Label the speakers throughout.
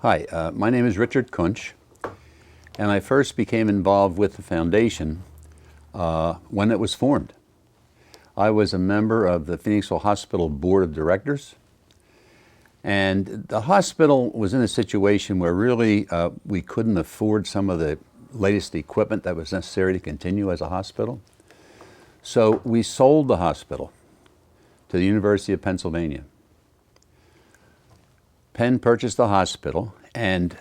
Speaker 1: Hi, my name is Richard Kunsch, and I first became involved with the foundation when it was formed. I was a member of the Phoenixville Hospital Board of Directors, and the hospital was in a situation where really we couldn't afford some of the latest equipment that was necessary to continue as a hospital. So we sold the hospital to the University of Pennsylvania. Penn purchased the hospital, and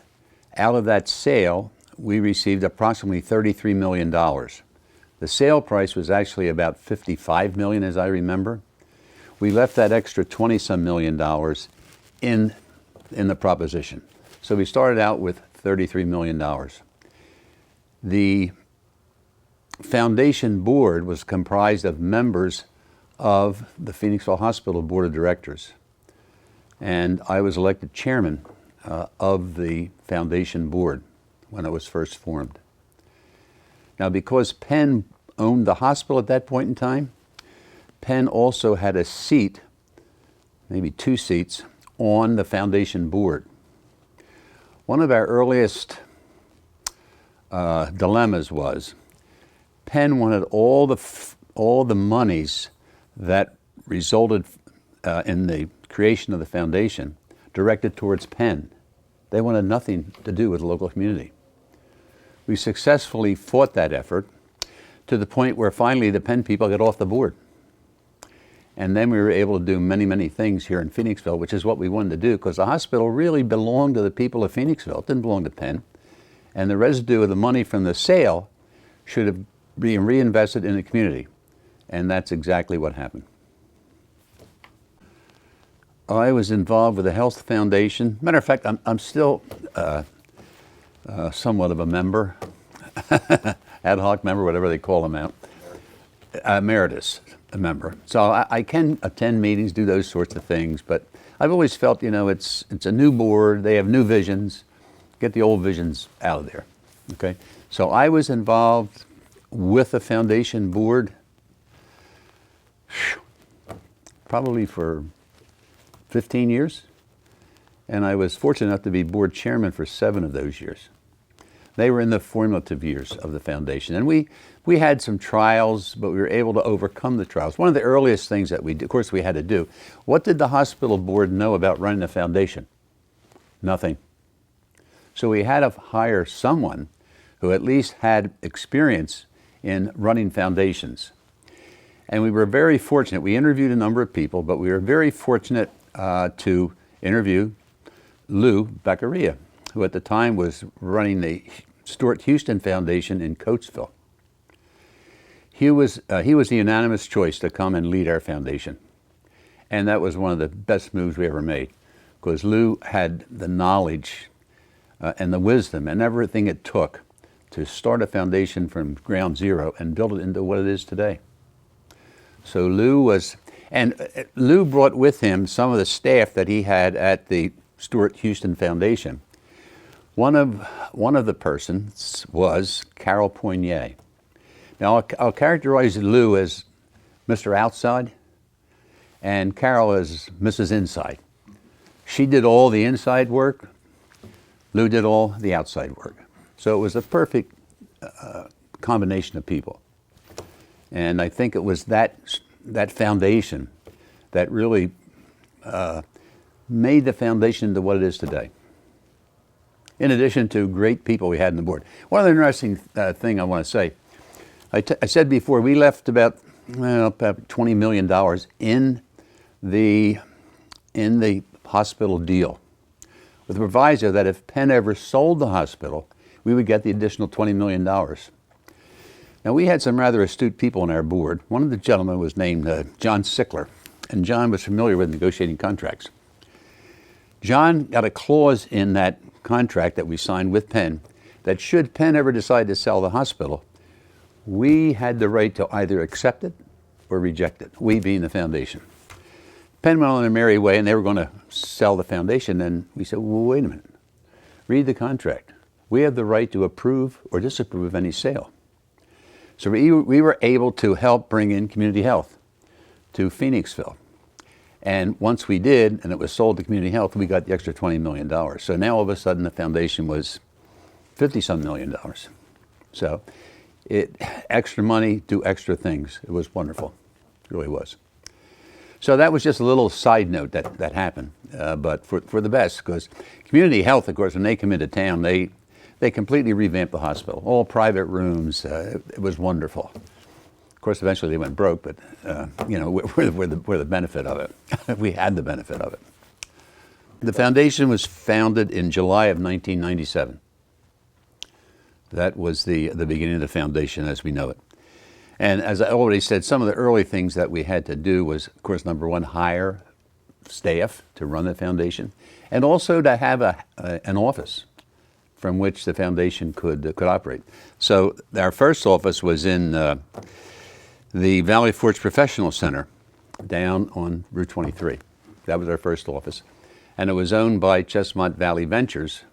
Speaker 1: out of that sale, we received approximately $33 million. The sale price was actually about $55 million, as I remember. We left that extra 20-some million dollars in the proposition. So we started out with $33 million. The foundation board was comprised of members of the Phoenixville Hospital Board of Directors. And I was elected chairman of the foundation board when it was first formed. Now, because Penn owned the hospital at that point in time, Penn also had a seat, maybe 2 seats, on the foundation board. One of our earliest dilemmas was Penn wanted all the monies that resulted in the creation of the foundation directed towards Penn. They wanted nothing to do with the local community. We successfully fought that effort to the point where finally the Penn people got off the board. And then we were able to do many, many things here in Phoenixville, which is what we wanted to do, because the hospital really belonged to the people of Phoenixville. It didn't belong to Penn. And the residue of the money from the sale should have been reinvested in the community. And that's exactly what happened. I was involved with the Health Foundation. Matter of fact, I'm still somewhat of a member, ad hoc member, whatever they call them out, Emeritus, a member. So I can attend meetings, do those sorts of things, but I've always felt, it's a new board, they have new visions, get the old visions out of there, okay? So I was involved with the foundation board probably for 15 years, and I was fortunate enough to be board chairman for 7 of those years. They were in the formative years of the foundation, and we had some trials, but we were able to overcome the trials. One of the earliest things that we did, of course, we had to do, what did the hospital board know about running a foundation? Nothing. So we had to hire someone who at least had experience in running foundations. And we were very fortunate. We interviewed a number of people, but we were very fortunate to interview Lou Beccaria, who at the time was running the Stuart Houston Foundation in Coatesville. He was the unanimous choice to come and lead our foundation. And that was one of the best moves we ever made, because Lou had the knowledge and the wisdom and everything it took to start a foundation from ground zero and build it into what it is today. So Lou brought with him some of the staff that he had at the Stuart Houston Foundation. One of the persons was Carol Poignet. Now I'll characterize Lou as Mr. Outside and Carol as Mrs. Inside. She did all the inside work, Lou did all the outside work. So it was a perfect combination of people. And I think it was that foundation that really made the foundation into what it is today. In addition to great people we had on the board. One other interesting thing I want to say, I said before, we left about $20 million in the hospital deal, with the proviso that if Penn ever sold the hospital, we would get the additional $20 million. Now, we had some rather astute people on our board. One of the gentlemen was named John Sickler, and John was familiar with negotiating contracts. John got a clause in that contract that we signed with Penn that should Penn ever decide to sell the hospital, we had the right to either accept it or reject it, we being the foundation. Penn went on their merry way, and they were going to sell the foundation, and we said, well, wait a minute, read the contract. We have the right to approve or disapprove of any sale. So we were able to help bring in community health to Phoenixville. And once we did, and it was sold to community health, we got the extra $20 million. So now all of a sudden the foundation was 50-some million dollars. So extra money, do extra things. It was wonderful. It really was. So that was just a little side note that happened, but for the best, because community health, of course, when they come into town, they completely revamped the hospital. All private rooms. It was wonderful. Of course, eventually they went broke, but we're the benefit of it. We had the benefit of it. The foundation was founded in July of 1997. That was the beginning of the foundation as we know it. And as I already said, some of the early things that we had to do was, of course, number one, hire staff to run the foundation, and also to have an office from which the foundation could operate. So our first office was in the Valley Forge Professional Center down on Route 23. That was our first office. And it was owned by Chestnut Valley Ventures,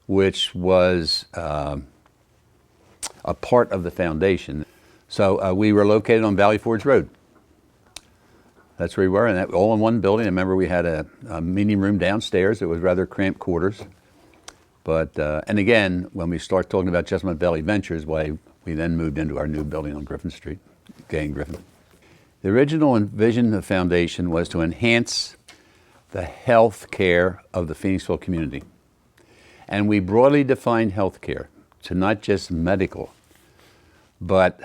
Speaker 1: which was a part of the foundation. So we were located on Valley Forge Road. That's where we were, and that all in one building. I remember we had a meeting room downstairs. It was rather cramped quarters. But, and again, when we start talking about Chestnut Valley Ventures, why we then moved into our new building on Griffin Street, Gay and Griffin. The original vision of the foundation was to enhance the health care of the Phoenixville community. And we broadly defined health care to not just medical, but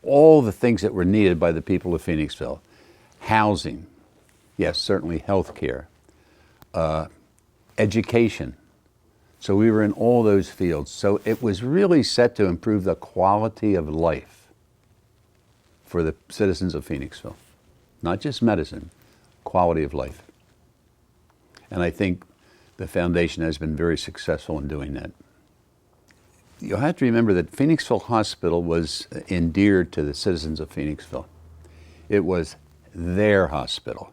Speaker 1: all the things that were needed by the people of Phoenixville. Housing, yes, certainly health care, education. So we were in all those fields. So it was really set to improve the quality of life for the citizens of Phoenixville. Not just medicine, quality of life. And I think the foundation has been very successful in doing that. You'll have to remember that Phoenixville Hospital was endeared to the citizens of Phoenixville. It was their hospital.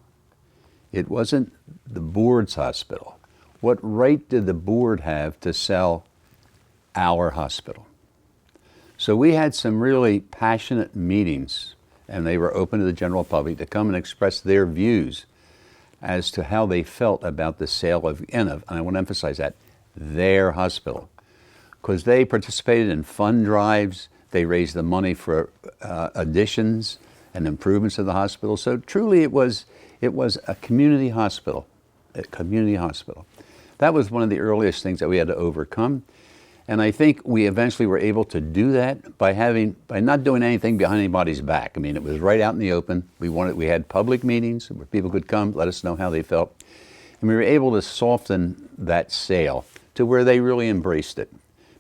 Speaker 1: It wasn't the board's hospital. What right did the board have to sell our hospital? So we had some really passionate meetings, and they were open to the general public to come and express their views as to how they felt about the sale of, and I want to emphasize that, their hospital. Because they participated in fund drives, they raised the money for additions and improvements of the hospital. So truly it was a community hospital, That was one of the earliest things that we had to overcome. And I think we eventually were able to do that by not doing anything behind anybody's back. I mean, it was right out in the open. We had public meetings where people could come, let us know how they felt. And we were able to soften that sale to where they really embraced it.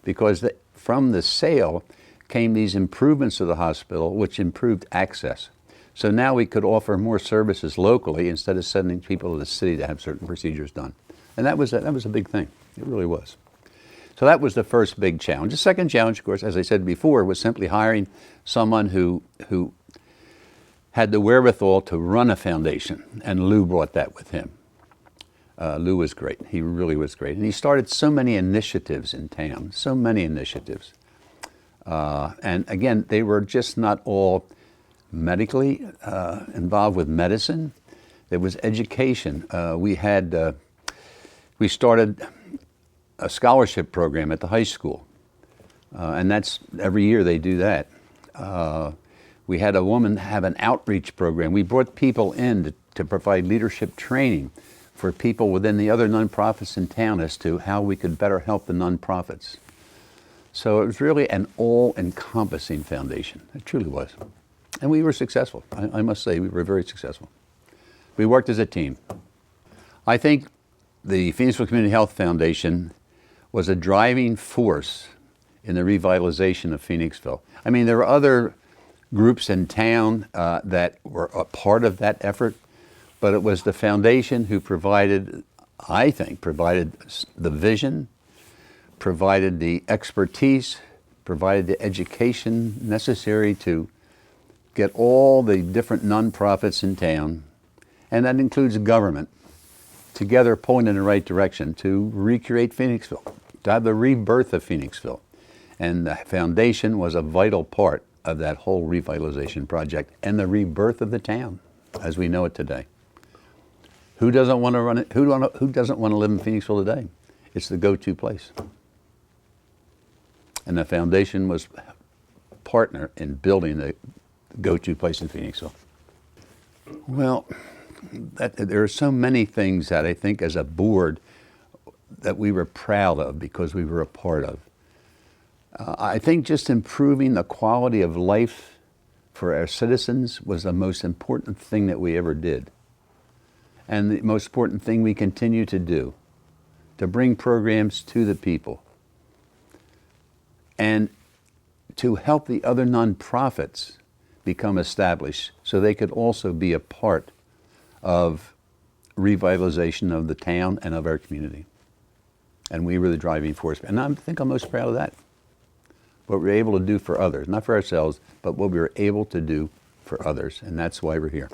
Speaker 1: Because from the sale came these improvements to the hospital, which improved access. So now we could offer more services locally instead of sending people to the city to have certain procedures done. And that was a big thing. It really was. So that was the first big challenge. The second challenge, of course, as I said before, was simply hiring someone who had the wherewithal to run a foundation. And Lou brought that with him. Lou was great. He really was great. And he started so many initiatives in town, so many initiatives. And again, they were just not all medically involved with medicine. There was education. We started a scholarship program at the high school. And that's every year they do that. We had a woman have an outreach program. We brought people in to provide leadership training for people within the other nonprofits in town as to how we could better help the nonprofits. So it was really an all-encompassing foundation. It truly was. And we were successful. I must say, we were very successful. We worked as a team. I think the Phoenixville Community Health Foundation was a driving force in the revitalization of Phoenixville. I mean, there were other groups in town that were a part of that effort, but it was the foundation who provided the vision, provided the expertise, provided the education necessary to get all the different nonprofits in town, and that includes government, together pulling in the right direction to recreate Phoenixville, to have the rebirth of Phoenixville. And the foundation was a vital part of that whole revitalization project and the rebirth of the town. as we know it today. Who doesn't want to run it? Who doesn't want to live in Phoenixville today? It's the go-to place. And the foundation was partner in building the go-to place in Phoenixville. Well, there are so many things that I think as a board that we were proud of because we were a part of. I think just improving the quality of life for our citizens was the most important thing that we ever did. And the most important thing we continue to do, to bring programs to the people. And to help the other nonprofits become established so they could also be a part of revitalization of the town and of our community. And we were the driving force. And I think I'm most proud of that. What we were able to do for others, not for ourselves, but what we were able to do for others. And that's why we're here.